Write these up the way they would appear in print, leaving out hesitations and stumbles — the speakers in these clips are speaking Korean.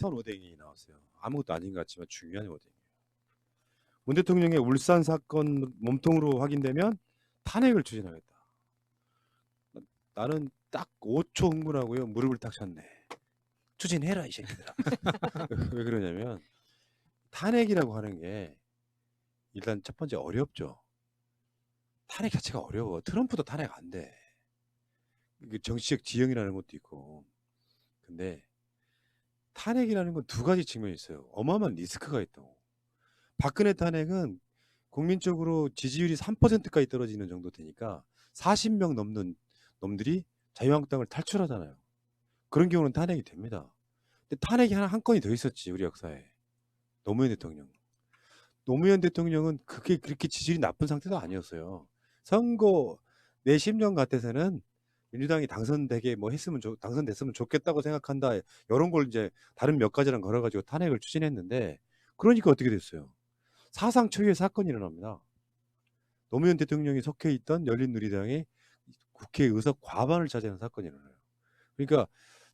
선 오뎅이 나왔어요. 아무것도 아닌 것 같지만 중요한 오뎅이에요. 문 대통령의 울산 사건 몸통으로 확인되면 탄핵을 추진하겠다. 나는 딱 5초 흥분하고요. 무릎을 딱 쳤네. 추진해라 이 새끼들아. 왜 그러냐면 탄핵이라고 하는 게 일단 첫 번째 어렵죠. 탄핵 자체가 어려워. 트럼프도 탄핵 안 돼. 이게 정치적 지형이라는 것도 있고. 근데 탄핵이라는 건 두 가지 측면이 있어요. 어마어마한 리스크가 있다고. 박근혜 탄핵은 국민적으로 지지율이 3%까지 떨어지는 정도 되니까 40명 넘는 놈들이 자유한국당을 탈출하잖아요. 그런 경우는 탄핵이 됩니다. 근데 탄핵이 한 건이 더 있었지 우리 역사에. 노무현 대통령. 노무현 대통령은 그게 그렇게 지지율이 나쁜 상태도 아니었어요. 선거 내 심정 같아서는 민주당이 당선되게 뭐 했으면 당선됐으면 좋겠다고 생각한다. 이런 걸 이제 다른 몇 가지랑 걸어가지고 탄핵을 추진했는데 그러니까 어떻게 됐어요? 사상 초유의 사건이 일어납니다. 노무현 대통령이 속해 있던 열린우리당이 국회 의석 과반을 차지하는 사건이 일어나요. 그러니까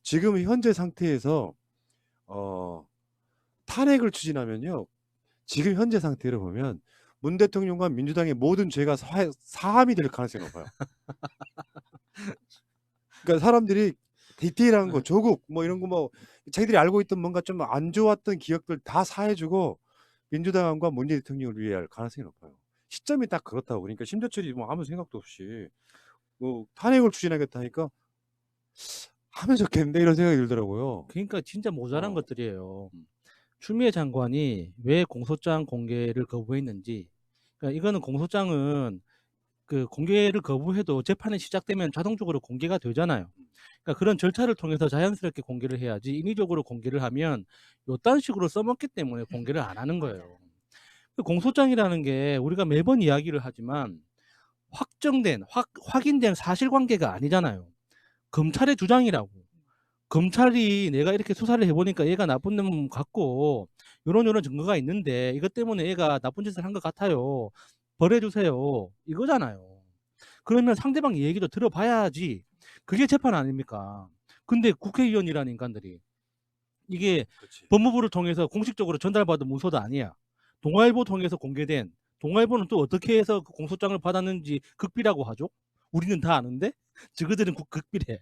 지금 현재 상태에서 탄핵을 추진하면요. 지금 현재 상태로 보면 문 대통령과 민주당의 모든 죄가 사함이 될 가능성이 높아요. 그러니까 사람들이 디테일한 거, 조국 뭐 이런 거 뭐 자기들이 알고 있던 뭔가 좀 안 좋았던 기억들 다 사해주고 민주당과 문재인 대통령을 위해 할 가능성이 높아요. 시점이 딱 그렇다고. 그러니까 심재철이 뭐 아무 생각도 없이 뭐 탄핵을 추진하겠다니까 하면 좋겠는데 이런 생각이 들더라고요. 그러니까 진짜 모자란 어. 것들이에요. 추미애 장관이 왜 공소장 공개를 거부했는지. 그러니까 이거는 공소장은 그 공개를 거부해도 재판이 시작되면 자동적으로 공개가 되잖아요. 그러니까 그런 절차를 통해서 자연스럽게 공개를 해야지 인위적으로 공개를 하면 요딴 식으로 써먹기 때문에 공개를 안 하는 거예요. 그 공소장이라는 게 우리가 매번 이야기를 하지만 확인된 사실관계가 아니잖아요. 검찰의 주장이라고. 검찰이 내가 이렇게 수사를 해보니까 얘가 나쁜 놈 같고 요런 증거가 있는데 이것 때문에 얘가 나쁜 짓을 한 것 같아요. 벌해주세요. 이거잖아요. 그러면 상대방 얘기도 들어봐야지. 그게 재판 아닙니까? 근데 국회의원이라는 인간들이 이게 그렇지. 법무부를 통해서 공식적으로 전달받은 문서도 아니야. 동아일보 통해서 공개된, 동아일보는 또 어떻게 해서 그 공소장을 받았는지 극비라고 하죠. 우리는 다 아는데 저그들은 극비래.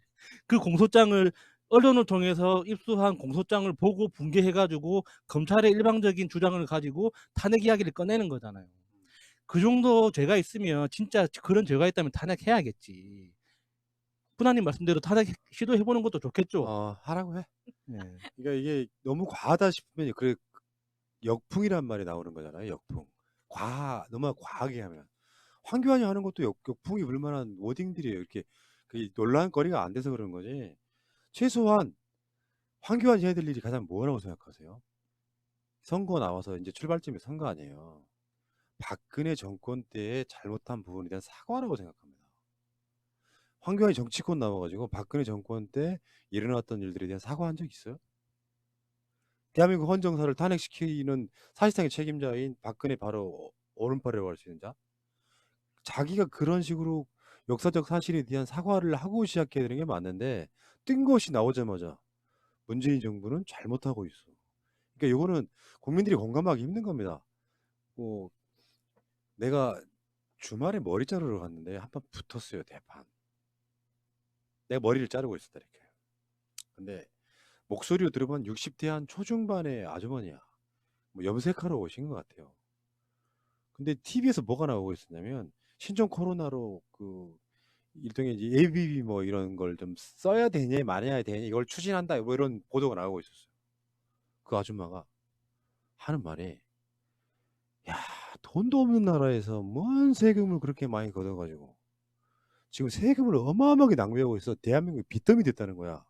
그 공소장을 언론을 통해서 입수한 공소장을 보고 붕괴해가지고 검찰의 일방적인 주장을 가지고 탄핵 이야기를 꺼내는 거잖아요. 그 정도 죄가 있으면 진짜 그런 죄가 있다면 탄핵해야겠지. 훈아님 말씀대로 탄핵 시도해보는 것도 좋겠죠. 하라고 해. 예. 그러니까 이게 너무 과하다 싶으면 그래 역풍이란 말이 나오는 거잖아요. 역풍. 너무 과하게 하면 황교안이 하는 것도 역풍이 불만한 워딩들이에요. 이렇게 그 논란거리가 안 돼서 그런 거지. 최소한 황교안이 해야 될 일이 가장 뭐라고 생각하세요? 선거 나와서 이제 출발점이 선거 아니에요. 박근혜 정권 때의 잘못한 부분에 대한 사과라고 생각합니다. 황교안이 정치권 나와가지고 박근혜 정권 때 일어났던 일들에 대한 사과한 적 있어요? 대한민국 헌정사를 탄핵시키는 사실상의 책임자인 박근혜 바로 오른팔이라고 할 수 있는 자? 자기가 그런 식으로 역사적 사실에 대한 사과를 하고 시작해야 되는 게 맞는데 뜬금없이 나오자마자 문재인 정부는 잘못하고 있어. 그러니까 이거는 국민들이 공감하기 힘든 겁니다. 뭐 내가 주말에 머리 자르러 갔는데 한 번 붙었어요. 대판. 내가 머리를 자르고 있었다 이렇게. 근데 목소리로 들어보면 60대 한 초중반의 아주머니야. 뭐 염색하러 오신 것 같아요. 근데 TV에서 뭐가 나오고 있었냐면 신종 코로나로 그 일종의 이제 ABB 뭐 이런 걸 좀 써야 되냐 말아야 되냐 이걸 추진한다 뭐 이런 보도가 나오고 있었어요. 그 아줌마가 하는 말이 야 돈도 없는 나라에서 뭔 세금을 그렇게 많이 걷어가지고 지금 세금을 어마어마하게 낭비하고 있어. 대한민국이 빚더미 됐다는 거야.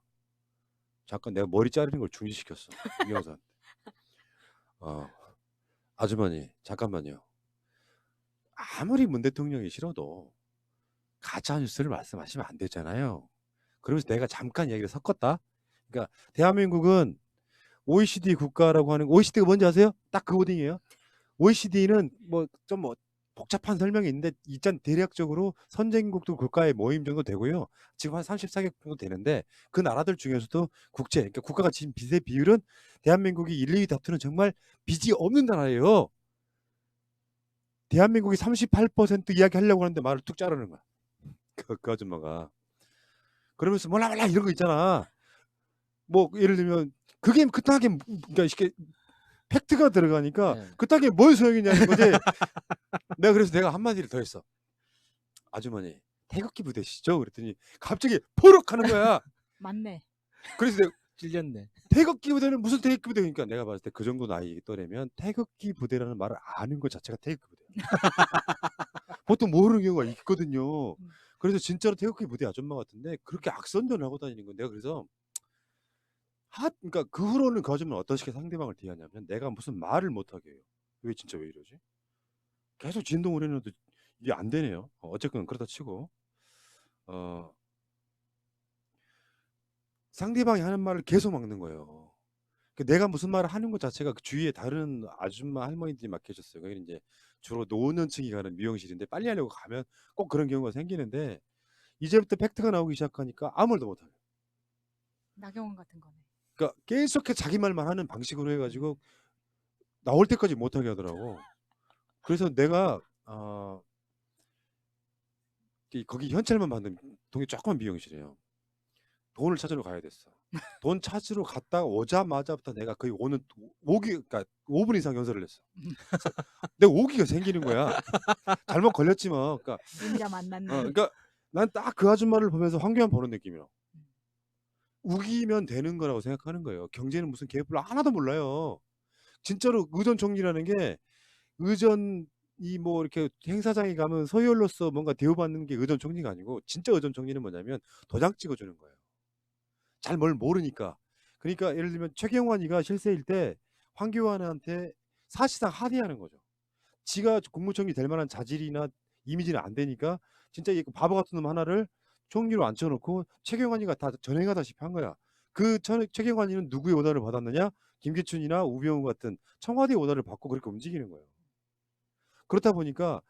잠깐 내가 머리 자르는 걸 중지시켰어. 이영선. 아주머니 잠깐만요. 아무리 문 대통령이 싫어도 가짜 뉴스를 말씀하시면 안 되잖아요. 그러면서 내가 잠깐 얘기를 섞었다. 그러니까 대한민국은 OECD 국가라고 하는 OECD가 뭔지 아세요? 딱 그 워딩이에요. OECD는 뭐 복잡한 설명이 있는데 일단 대략적으로 선진국도 국가의 모임 정도 되고요. 지금 한 34개 정도 되는데 그 나라들 중에서도 국제 그러니까 국가가 지금 빚의 비율은 대한민국이 1, 2위 다투는 정말 빚이 없는 나라예요. 대한민국이 38% 이야기하려고 하는데 말을 뚝 자르는 거야. 그 아줌마가. 그러면서 몰라 몰라 이런 거 있잖아. 뭐 예를 들면 그게 그딴 게 그러니까 이렇게 팩트가 들어가니까 예. 그딴 게 뭘 소용이냐는 거지. 그래서 내가 한마디를 더 했어. 아주머니 태극기 부대시죠? 그랬더니 갑자기 포럭 하는 거야. 맞네. 그래서 내가 찔렸네. 태극기 부대는 무슨 태극기 부대? 그러니까 내가 봤을 때 그 정도 나이 또래면 태극기 부대라는 말을 아는 것 자체가 태극기 부대야. 보통 모르는 경우가 있거든요. 그래서 진짜로 태극기 부대 아줌마 같은데 그렇게 악선전을 하고 다니는 건 내가 그래서 그러니까 그 후로는 그 아줌마는 어떻게 상대방을 대하냐면 내가 무슨 말을 못하게 해요. 왜 진짜 왜 이러지? 계속 진동을 해놔도 이게 안 되네요. 어쨌건 그렇다 치고 어 상대방이 하는 말을 계속 막는 거예요. 내가 무슨 말을 하는 것 자체가 그 주위에 다른 아줌마 할머니들이 막 계셨어요. 거기는 이제 주로 노년층이 가는 미용실인데 빨리 하려고 가면 꼭 그런 경우가 생기는데 이제부터 팩트가 나오기 시작하니까 아무 말도 못하게. 나경원 같은 거네. 그러니까 계속해서 자기 말만 하는 방식으로 해가지고 나올 때까지 못하게 하더라고. 그래서 내가 거기 현찰만 받는 동네 조그만 미용실이에요. 돈을 찾으러 가야 됐어. 돈 찾으러 갔다가 오자마자부터 내가 거의 그러니까 5분 이상 연설을 했어. 그래서 내가 오기가 생기는 거야. 잘못 걸렸지만, 그러니까, 인자 만났네. 그러니까 난 딱 그 아줌마를 보면서 황교안 보는 느낌이야. 우기면 되는 거라고 생각하는 거예요. 경제는 무슨 개뿔 하나도 몰라요. 진짜로 의전 총리라는 게 의전이 뭐 이렇게 행사장에 가면 서열로서 뭔가 대우받는 게 의전 총리가 아니고 진짜 의전 총리는 뭐냐면 도장 찍어주는 거예요. 잘 뭘 모르니까. 그러니까 예를 들면 최경환이가 실세일 때 황교안한테 사실상 하대하는 거죠. 지가 국무총리 될 만한 자질이나 이미지는 안 되니까 진짜 이 바보 같은 놈 하나를 총리로 앉혀놓고 최경환이가 다 전행하다시피 한 거야. 최경환이는 누구의 오다를 받았느냐? 김기춘이나 우병우 같은 청와대 오다를 받고 그렇게 움직이는 거예요. 그렇다 보니까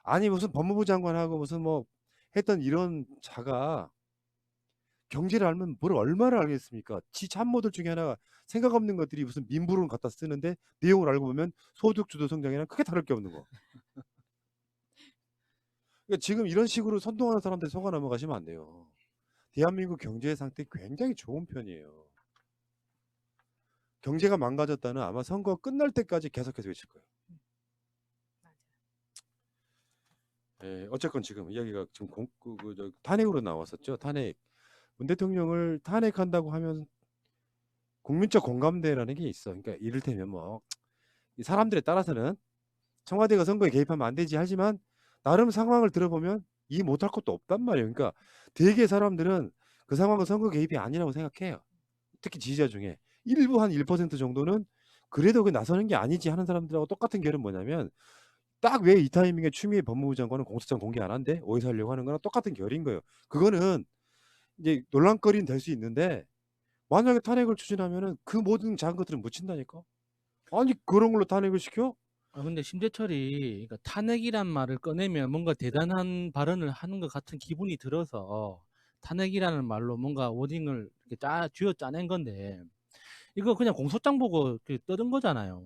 아니 무슨 법무부 장관하고 무슨 뭐 했던 이런 자가 경제를 알면 뭘 얼마나 알겠습니까? 지 참모들 중에 하나가 생각 없는 것들이 무슨 민부론 갖다 쓰는데 내용을 알고 보면 소득주도 성장이랑 크게 다를 게 없는 거. 그러니까 지금 이런 식으로 선동하는 사람들 속아 넘어가시면 안 돼요. 대한민국 경제 상태 굉장히 좋은 편이에요. 경제가 망가졌다는 아마 선거 끝날 때까지 계속해서 외칠 거예요. 어쨌건 지금 이야기가 지금 탄핵으로 나왔었죠. 탄핵. 문 대통령을 탄핵한다고 하면 국민적 공감대라는 게 있어. 그러니까 이를테면 뭐 사람들에 따라서는 청와대가 선거에 개입하면 안 되지 하지만 나름 상황을 들어보면 이해 못할 것도 없단 말이에요. 그러니까 대개 사람들은 그 상황은 선거 개입이 아니라고 생각해요. 특히 지지자 중에 일부 한 1% 정도는 그래도 그 나서는 게 아니지 하는 사람들하고 똑같은 결은 뭐냐면 딱 왜 이 타이밍에 추미애 법무부 장관은 공소장 공개 안 한대? 오해 살려고 하는 거랑 똑같은 결인 거예요. 그거는 이제 논란거리는 될 수 있는데 만약에 탄핵을 추진하면은 그 모든 작은 것들은 묻힌다니까. 아니 그런 걸로 탄핵을 시켜? 근데 심재철이 그러니까 탄핵이란 말을 꺼내면 뭔가 대단한 발언을 하는 것 같은 기분이 들어서 탄핵이라는 말로 뭔가 워딩을 이렇게 쥐어 짜낸 건데 이거 그냥 공소장 보고 떠든 거잖아요.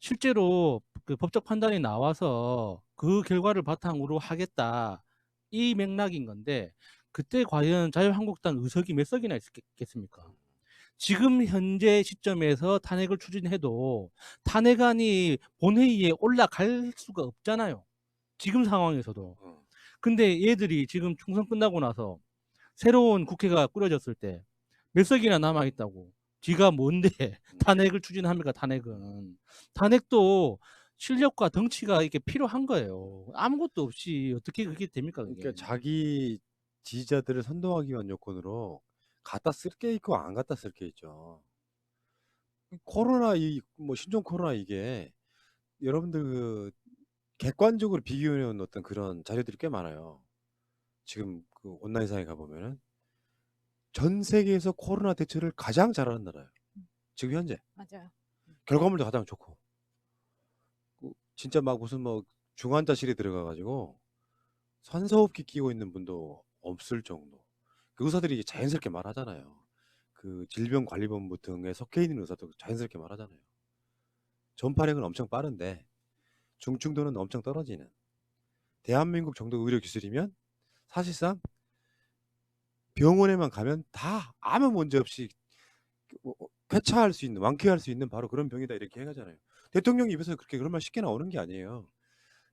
실제로 그 법적 판단이 나와서 그 결과를 바탕으로 하겠다 이 맥락인 건데 그때 과연 자유한국당 의석이 몇 석이나 있겠습니까? 지금 현재 시점에서 탄핵을 추진해도 탄핵안이 본회의에 올라갈 수가 없잖아요. 지금 상황에서도. 근데 얘들이 지금 총선 끝나고 나서 새로운 국회가 꾸려졌을 때 몇 석이나 남아있다고. 지가 뭔데 탄핵을 추진합니까? 탄핵도 실력과 덩치가 이렇게 필요한 거예요. 아무것도 없이 어떻게 그게 됩니까? 그게. 그러니까 자기 지지자들을 선동하기 위한 요건으로 갖다 쓸 게 있고 안 갖다 쓸 게 있죠. 코로나 뭐 신종 코로나 이게 여러분들 그 객관적으로 비교해 놓은 어떤 그런 자료들이 꽤 많아요. 지금 그 온라인상에 가보면은 전 세계에서 코로나 대처를 가장 잘하는 나라예요. 지금 현재 맞아요. 결과물도 가장 좋고 진짜 막 무슨 뭐 중환자실에 들어가가지고 산소호흡기 끼고 있는 분도 없을 정도. 그 의사들이 자연스럽게 말하잖아요. 그 질병관리본부 등에 속해 있는 의사도 자연스럽게 말하잖아요. 전파력은 엄청 빠른데 중증도는 엄청 떨어지는 대한민국 정도 의료 기술이면 사실상 병원에만 가면 다 아무 문제 없이 쾌차할 수 있는, 완쾌할 수 있는 바로 그런 병이다 이렇게 해가잖아요. 대통령 입에서 그렇게 그런 말 쉽게 나오는 게 아니에요.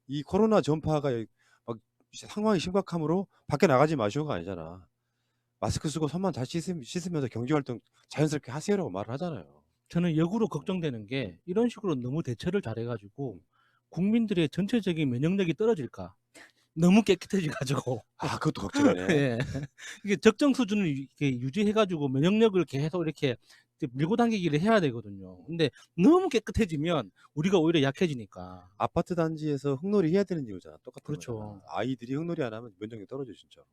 이 코로나 전파가 막 상황이 심각함으로 밖에 나가지 마시오가 아니잖아. 마스크 쓰고 손만 잘 씻으면서 경제활동 자연스럽게 하세요라고 말을 하잖아요. 저는 역으로 걱정되는 게 이런 식으로 너무 대처를 잘해가지고 국민들의 전체적인 면역력이 떨어질까. 너무 깨끗해져가지고. 아, 그것도 걱정이네. 예. 이게 적정 수준을 이렇게 유지해가지고 면역력을 계속 이렇게 밀고 당기기를 해야 되거든요. 근데 너무 깨끗해지면 우리가 오히려 약해지니까. 아파트 단지에서 흙놀이 해야 되는 이유잖아. 똑같은 그렇죠. 거잖아. 아이들이 흙놀이 안 하면 면역력 떨어져 진짜로.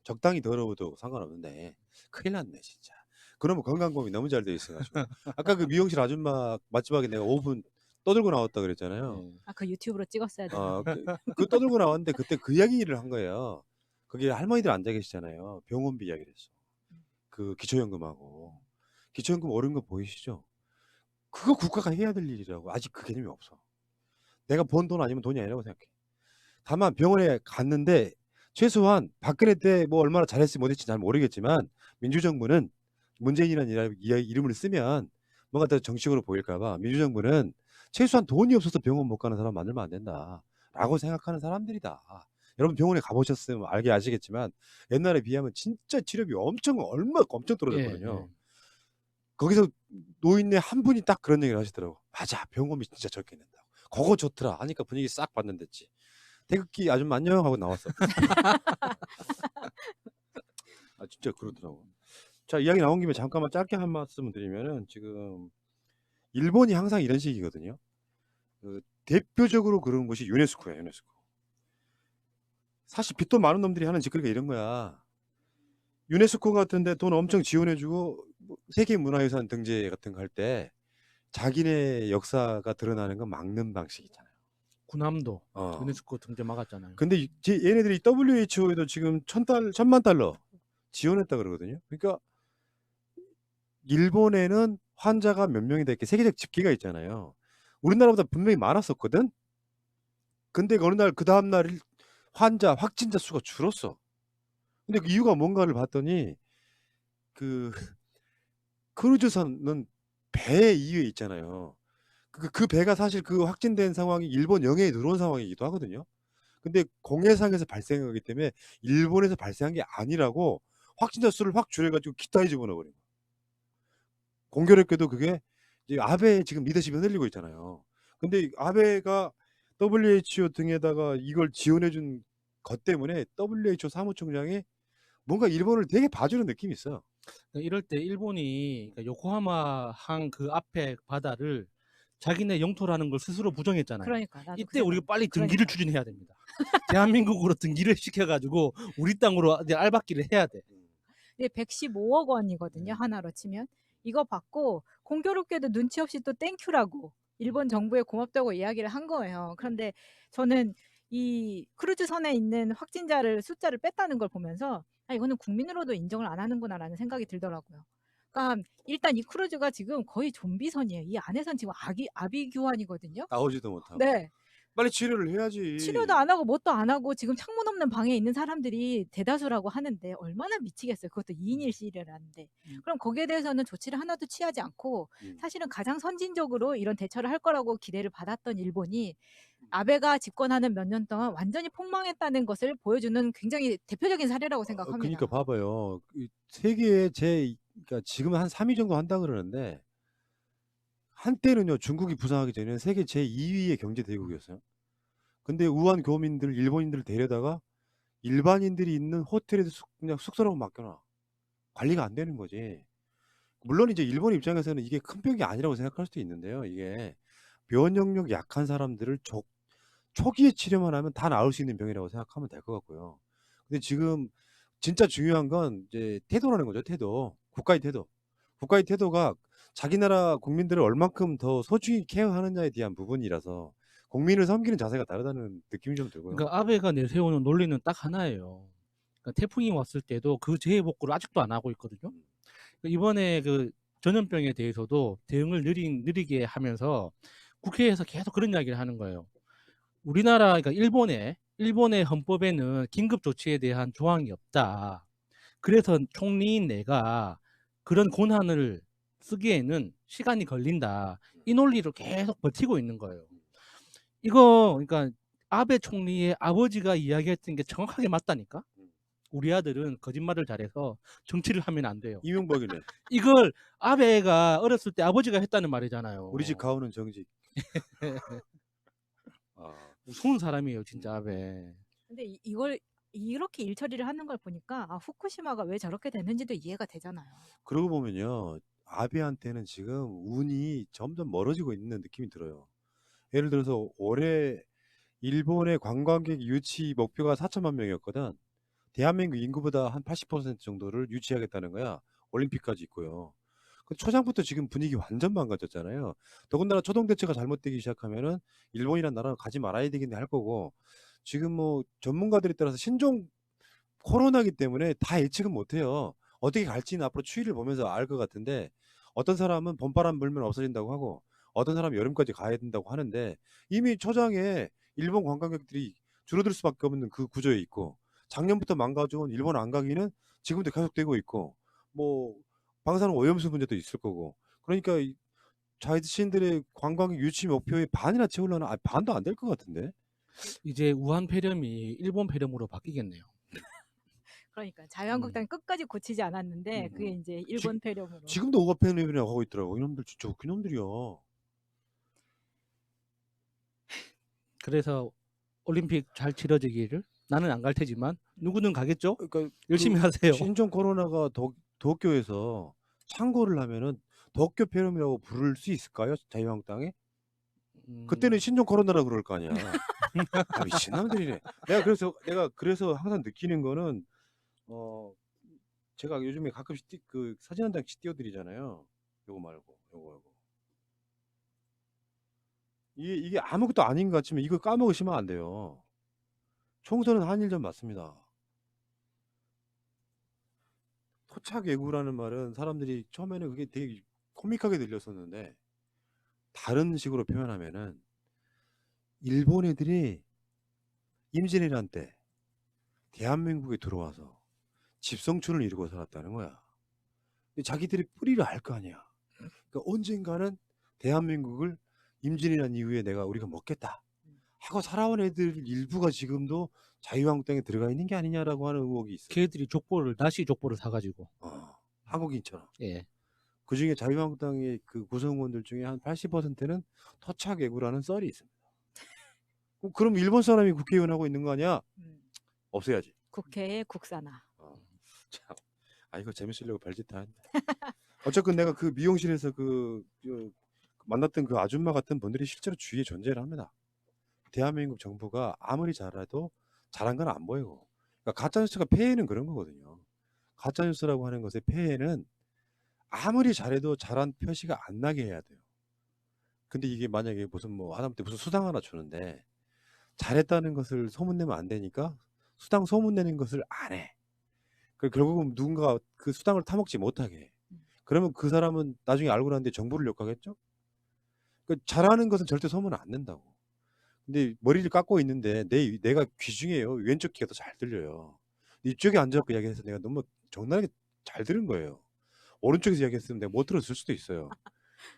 적당히 더러워도 상관없는데 큰일 났네 진짜. 그러면 건강검이 너무 잘 돼 있어가지고. 아까 그 미용실 아줌마 맛집하게 내가 5분 떠들고 나왔다 그랬잖아요. 예. 아, 그 유튜브로 찍었어야 되는데. 그 떠들고 나왔는데 그때 그 이야기를 한 거예요. 거기 할머니들 앉아 계시잖아요. 병원비 이야기를 했어. 그 기초연금하고. 기초연금 오른 거 보이시죠? 그거 국가가 해야 될 일이라고. 아직 그 개념이 없어. 내가 번 돈 아니면 돈이 아니라고 생각해. 다만 병원에 갔는데 최소한 박근혜 때 뭐 얼마나 잘했지 못했지 잘 모르겠지만 민주정부는 문재인이라는 이름을 쓰면 뭔가 더 정식으로 보일까봐 민주정부는 최소한 돈이 없어서 병원 못 가는 사람 만들면 안 된다라고 생각하는 사람들이다. 여러분 병원에 가보셨으면 알게 아시겠지만 옛날에 비하면 진짜 치료비 엄청 떨어졌거든요. 예. 거기서 노인네 한 분이 딱 그런 얘기를 하시더라고. 맞아, 병원비 진짜 적게 낸다고. 그거 좋더라 하니까 분위기 싹 봤는데지. 태극기 아줌마 안녕 하고 나왔어. 아 진짜 그러더라고. 자, 이야기 나온 김에 잠깐만 짧게 한 말씀 드리면은 지금 일본이 항상 이런 식이거든요. 그 대표적으로 그런 곳이 유네스코야, 유네스코. 사실 빚돈 많은 놈들이 하는 짓거리가 이런 거야. 유네스코 같은데 돈 엄청 지원해주고 세계문화유산 등재 같은 거 할 때 자기네 역사가 드러나는 건 막는 방식 있잖아요. 군함도 어. 유네스코 등재 막았잖아요. 근데 얘네들이 WHO에도 지금 1,000만 달러 지원했다 그러거든요. 그러니까 일본에는 환자가 몇 명이다 이렇게 세계적 집계가 있잖아요. 우리나라보다 분명히 많았었거든. 근데 어느 날 그 다음 날 확진자 수가 줄었어. 근데 그 이유가 뭔가를 봤더니 그 크루즈선은 배 이외에 있잖아요. 그 배가 사실 그 확진된 상황이 일본 영해에 들어온 상황이기도 하거든요. 근데 공해상에서 발생하기 때문에 일본에서 발생한 게 아니라고 확진자 수를 확 줄여가지고 기타에 집어넣어버린 거예요. 공교롭게도 그게 이제 아베 지금 리더십이 흔들리고 있잖아요. 근데 아베가 WHO 등에다가 이걸 지원해준 것 때문에 WHO 사무총장이 뭔가 일본을 되게 봐주는 느낌이 있어요. 이럴 때 일본이 그러니까 요코하마 항 그 앞에 바다를 자기네 영토라는 걸 스스로 부정했잖아요. 그러니까 나도 이때 우리가 빨리 등기를 그러니까. 추진해야 됩니다. 대한민국으로 등기를 시켜가지고 우리 땅으로 이제 알박기를 해야 돼. 이게 115억 원이거든요. 하나로 치면. 이거 받고 공교롭게도 눈치 없이 또 땡큐라고 일본 정부에 고맙다고 이야기를 한 거예요. 그런데 저는 이 크루즈선에 있는 확진자를 숫자를 뺐다는 걸 보면서 아, 이거는 국민으로도 인정을 안 하는구나라는 생각이 들더라고요. 그러니까 일단 이 크루즈가 지금 거의 좀비선이에요. 이 안에선 지금 아비규환이거든요. 나오지도 못하고. 네. 빨리 치료를 해야지. 치료도 안 하고 뭣도 안 하고 지금 창문 없는 방에 있는 사람들이 대다수라고 하는데 얼마나 미치겠어요. 그것도 2인 1실을 하는데. 그럼 거기에 대해서는 조치를 하나도 취하지 않고 사실은 가장 선진적으로 이런 대처를 할 거라고 기대를 받았던 일본이 아베가 집권하는 몇 년 동안 완전히 폭망했다는 것을 보여주는 굉장히 대표적인 사례라고 생각합니다. 그러니까 봐봐요. 세계에 그러니까 지금 한 3위 정도 한다 그러는데 한때는요 중국이 부상하기 전에는 세계 제2위의 경제 대국이었어요. 근데 우한 교민들, 일본인들을 데려다가 일반인들이 있는 호텔에서 그냥 숙소라고 맡겨놔. 관리가 안 되는 거지. 물론 이제 일본 입장에서는 이게 큰 병이 아니라고 생각할 수도 있는데요. 이게 면역력 약한 사람들을 초기에 치료만 하면 다 나을 수 있는 병이라고 생각하면 될 것 같고요. 근데 지금 진짜 중요한 건 이제 태도라는 거죠. 태도. 국가의 태도. 국가의 태도가 자기 나라 국민들을 얼만큼 더 소중히 케어하느냐에 대한 부분이라서 국민을 섬기는 자세가 다르다는 느낌이 좀 들고요. 그러니까 아베가 내세우는 논리는 딱 하나예요. 그러니까 태풍이 왔을 때도 그 재해 복구를 아직도 안 하고 있거든요. 이번에 그 전염병에 대해서도 대응을 느리게 하면서 국회에서 계속 그런 이야기를 하는 거예요. 우리나라, 그러니까 일본의 헌법에는 긴급 조치에 대한 조항이 없다. 그래서 총리인 내가 그런 권한을 쓰기에는 시간이 걸린다. 이 논리를 계속 버티고 있는 거예요. 이거 그러니까 아베 총리의 아버지가 이야기했던 게 정확하게 맞다니까. 우리 아들은 거짓말을 잘해서 정치를 하면 안 돼요. 이명박이네. 이걸 아베가 어렸을 때 아버지가 했다는 말이잖아요. 우리 집 가오는 정직. 아, 무서운 사람이에요, 진짜 아베. 근데 이걸 이렇게 일처리를 하는 걸 보니까 아, 후쿠시마가 왜 저렇게 됐는지도 이해가 되잖아요. 그러고 보면요, 아베한테는 지금 운이 점점 멀어지고 있는 느낌이 들어요. 예를 들어서 올해 일본의 관광객 유치 목표가 4천만 명이었거든. 대한민국 인구보다 한 80% 정도를 유치하겠다는 거야. 올림픽까지 있고요. 그 초장부터 지금 분위기 완전 망가졌잖아요. 더군다나 초동 대처가 잘못되기 시작하면은 일본이란 나라는 가지 말아야 되겠네 할 거고, 지금 뭐 전문가들에 따라서 신종 코로나기 때문에 다 예측은 못해요. 어떻게 갈지는 앞으로 추이를 보면서 알 것 같은데, 어떤 사람은 봄바람 불면 없어진다고 하고 어떤 사람은 여름까지 가야 된다고 하는데, 이미 초장에 일본 관광객들이 줄어들 수밖에 없는 그 구조에 있고, 작년부터 망가져온 일본 안 가기는 지금도 계속되고 있고, 뭐 방사능 오염수 문제도 있을 거고, 그러니까 자신들의 관광객 유치 목표의 반이나 채우려나. 반도 안 될 것 같은데. 이제 우한 폐렴이 일본 폐렴으로 바뀌겠네요. 그러니까 자유한국당이 끝까지 고치지 않았는데 그게 이제 일본 폐렴으로. 지금도 오가펜랩이라고 하고 있더라고. 이놈들 진짜 웃긴 놈들이야. 그래서 올림픽 잘 치러지기를, 나는 안 갈 테지만 누구는 가겠죠? 그러니까 열심히 하세요. 신종 코로나가 도쿄에서 창고를 하면은 도쿄 폐렴이라고 부를 수 있을까요? 자유한국당에? 그때는 신종 코로나라 그럴 거 아니야. 아, 미친놈들이네. 내가 그래서 항상 느끼는 거는, 제가 요즘에 가끔씩 그 사진 한 장씩 띄워드리잖아요. 요거 말고 요거. 이게 아무것도 아닌 것 같지만 이거 까먹으시면 안 돼요. 총선은 한일전 맞습니다. 토착외구라는 말은 사람들이 처음에는 그게 되게 코믹하게 들렸었는데, 다른 식으로 표현하면은 일본 애들이 임진왜란 때 대한민국에 들어와서 집성촌을 이루고 살았다는 거야. 근데 자기들이 뿌리를 알 거 아니야. 그러니까 언젠가는 대한민국을 임진왜란 이후에 우리가 먹겠다 하고 살아온 애들 일부가 지금도 자유한국당에 들어가 있는 게 아니냐라고 하는 의혹이 있어. 걔들이 나시 족보를 사가지고. 한국인처럼. 예. 그 중에 자유한국당의 그 구성원들 중에 한 80%는 토착외구라는 썰이 있습니다. 그럼 일본 사람이 국회의원 하고 있는 거 아니야? 없애야지. 국회의 국산화. 참, 이거 재밌으려고 별짓 다 했네. 어쨌건 내가 그 미용실에서 만났던 그 아줌마 같은 분들이 실제로 주위에 존재를 합니다. 대한민국 정부가 아무리 잘해도 잘한 건 안 보이고, 그러니까 가짜뉴스가 폐해는 그런 거거든요. 가짜뉴스라고 하는 것의 폐해는 아무리 잘해도 잘한 표시가 안 나게 해야 돼요. 근데 이게 만약에 무슨 하다못해 무슨 수당 하나 주는데 잘했다는 것을 소문내면 안 되니까 수당 소문내는 것을 안 해. 결국은 누군가 그 수당을 타먹지 못하게 해. 그러면 그 사람은 나중에 알고 났는데 정부를 욕하겠죠? 잘하는 것은 절대 소문 안 낸다고. 근데 머리를 깎고 있는데 내가 귀중해요. 왼쪽 귀가 더 잘 들려요. 이쪽에 앉아서 이야기해서 내가 너무 적나라하게 잘 들은 거예요. 오른쪽에서 이야기했으면 내가 못 들었을 수도 있어요.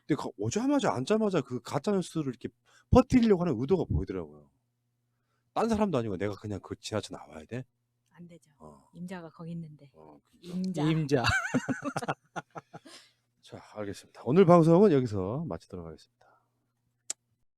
근데 오자마자 앉자마자 그 가짜뉴스를 이렇게 퍼뜨리려고 하는 의도가 보이더라고요. 딴 사람도 아니고 내가 그냥 지나쳐 나와야 돼? 안 되죠. 임자가 거기 있는데. 그러니까. 임자. 자, 알겠습니다. 오늘 방송은 여기서 마치도록 하겠습니다.